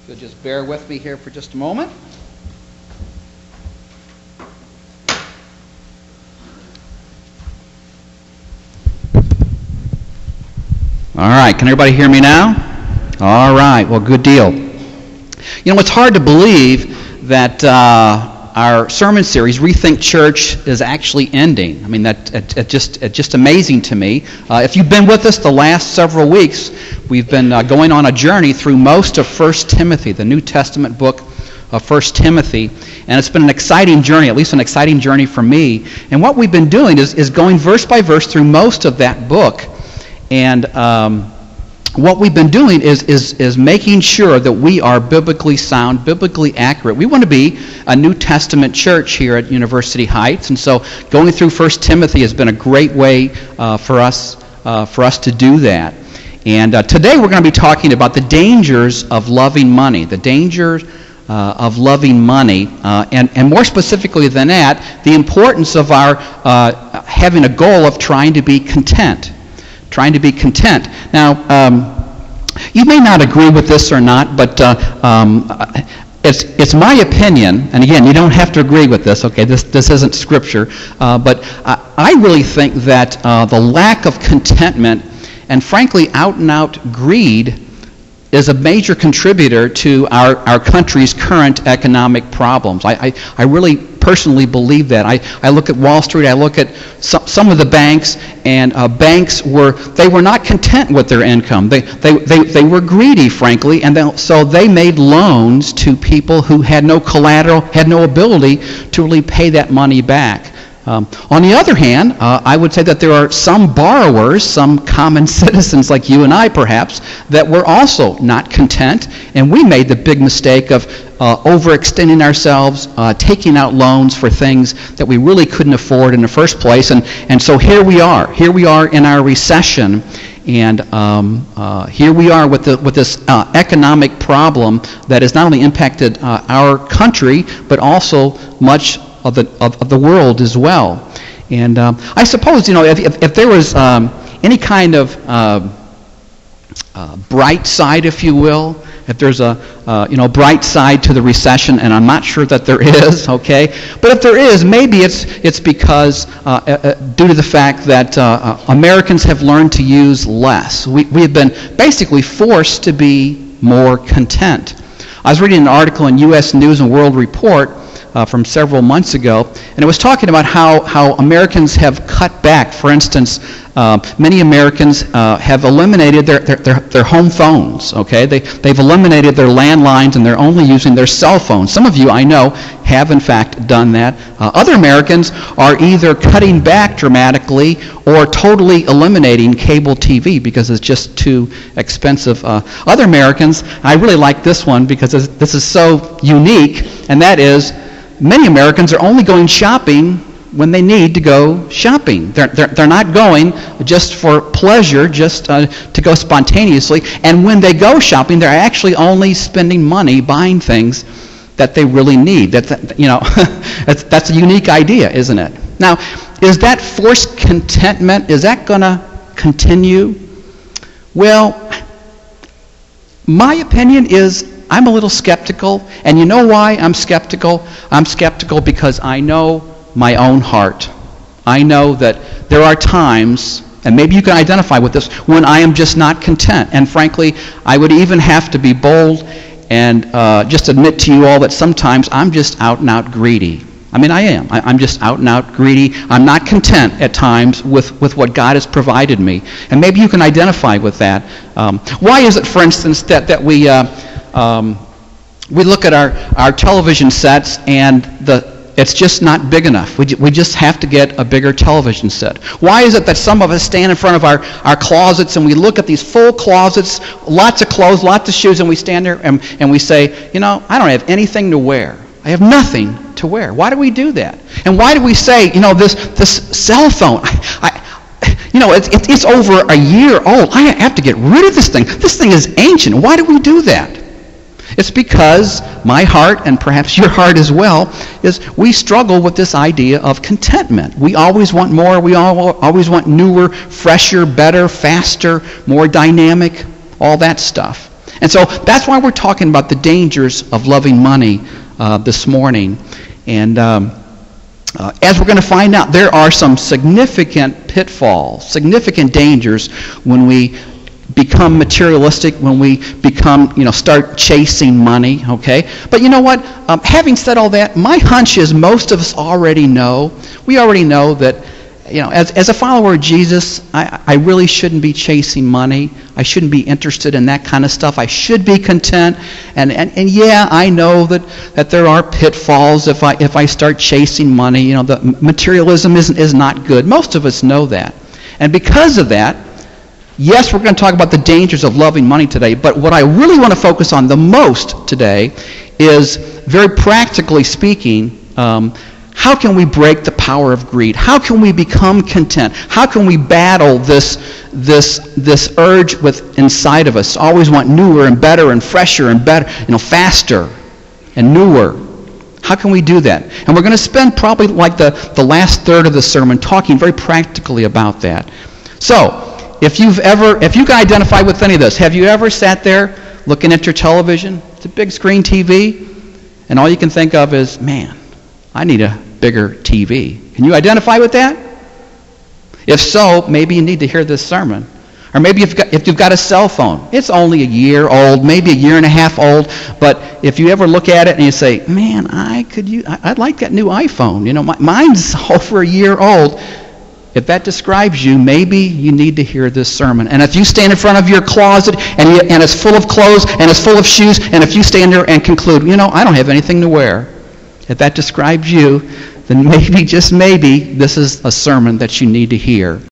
You'll just bear with me here for just a moment. All right, can everybody hear me now? All right, well, good deal. You know, it's hard to believe that our sermon series, Rethink Church, is actually ending. I mean, it's just amazing to me. If you've been with us the last several weeks, we've been going on a journey through most of 1 Timothy, the New Testament book of 1 Timothy, and it's been an exciting journey, at least an exciting journey for me. And what we've been doing is going verse by verse through most of that book. And what we've been doing is making sure that we are biblically sound, biblically accurate. We want to be a New Testament church here at University Heights, and so going through 1 Timothy has been a great way for us to do that. And today we're going to be talking about the dangers of loving money, the dangers of loving money, and more specifically than that, the importance of our having a goal of trying to be content. Trying to be content. Now, you may not agree with this or not, but it's my opinion, and again, you don't have to agree with this, okay? This isn't scripture, but I really think that the lack of contentment and frankly out-and-out greed is a major contributor to our country's current economic problems. I really personally believe that. I look at Wall Street, I look at some of the banks, and banks were not content with their income. They were greedy, frankly, and so they made loans to people who had no collateral, had no ability to really pay that money back. On the other hand, I would say that there are some borrowers, some common citizens like you and I perhaps, that were also not content, and we made the big mistake of overextending ourselves, taking out loans for things that we really couldn't afford in the first place, and so here we are in our recession, and here we are with this economic problem that has not only impacted our country, but also much of the world as well. And I suppose, you know, if there was any kind of bright side, if you will, if there's a bright side to the recession, and I'm not sure that there is, okay, but if there is, maybe it's because due to the fact that Americans have learned to use less. We have been basically forced to be more content. I was reading an article in U.S. News and World Report from several months ago, and it was talking about how Americans have cut back. For instance, many Americans have eliminated their home phones, okay? They've eliminated their landlines, and they're only using their cell phones. Some of you, I know, have in fact done that. Other Americans are either cutting back dramatically or totally eliminating cable TV because it's just too expensive. Other Americans, I really like this one because this is so unique, and that is, many Americans are only going shopping when they need to go shopping. They're not going just for pleasure, just to go spontaneously. And when they go shopping, they're actually only spending money buying things that they really need. That's a unique idea, isn't it? Now, is that forced contentment, is that going to continue? Well, my opinion is I'm a little skeptical, and you know why I'm skeptical? I'm skeptical because I know my own heart. I know that there are times, and maybe you can identify with this, when I am just not content. And frankly, I would even have to be bold and just admit to you all that sometimes I'm just out and out greedy. I mean, I am. I'm just out and out greedy. I'm not content at times with what God has provided me. And maybe you can identify with that. Why is it, for instance, that we look at our television sets and it's just not big enough. We just have to get a bigger television set. Why is it that some of us stand in front of our closets and we look at these full closets, lots of clothes, lots of shoes, and we stand there and we say, you know, I don't have anything to wear. I have nothing to wear. Why do we do that? And why do we say, you know, this cell phone, it's over a year old. I have to get rid of this thing. This thing is ancient. Why do we do that? It's because my heart, and perhaps your heart as well, is we struggle with this idea of contentment. We always want more. We always want newer, fresher, better, faster, more dynamic, all that stuff. And so that's why we're talking about the dangers of loving money this morning. And as we're going to find out, there are some significant pitfalls, significant dangers when we become materialistic, when we become, start chasing money, okay? But you know what? Having said all that, my hunch is most of us already know. We already know that, as a follower of Jesus, I really shouldn't be chasing money. I shouldn't be interested in that kind of stuff. I should be content. And yeah, I know that there are pitfalls if I start chasing money. The materialism is not good. Most of us know that. And because of that, yes, we're going to talk about the dangers of loving money today, but what I really want to focus on the most today is, very practically speaking, how can we break the power of greed? How can we become content? How can we battle this urge inside of us? Always want newer and better and fresher and better, faster and newer. How can we do that? And we're going to spend probably like the last third of the sermon talking very practically about that. So, if you can identify with any of this, have you ever sat there looking at your television? It's a big screen TV, and all you can think of is, man, I need a bigger TV. Can you identify with that? If so, maybe you need to hear this sermon. Or maybe if you've got a cell phone, it's only a year old, maybe a year and a half old, but if you ever look at it and you say, man, I'd like that new iPhone. Mine's over a year old. If that describes you, maybe you need to hear this sermon. And if you stand in front of your closet and it's full of clothes and it's full of shoes, and if you stand there and conclude, I don't have anything to wear, if that describes you, then maybe, just maybe, this is a sermon that you need to hear.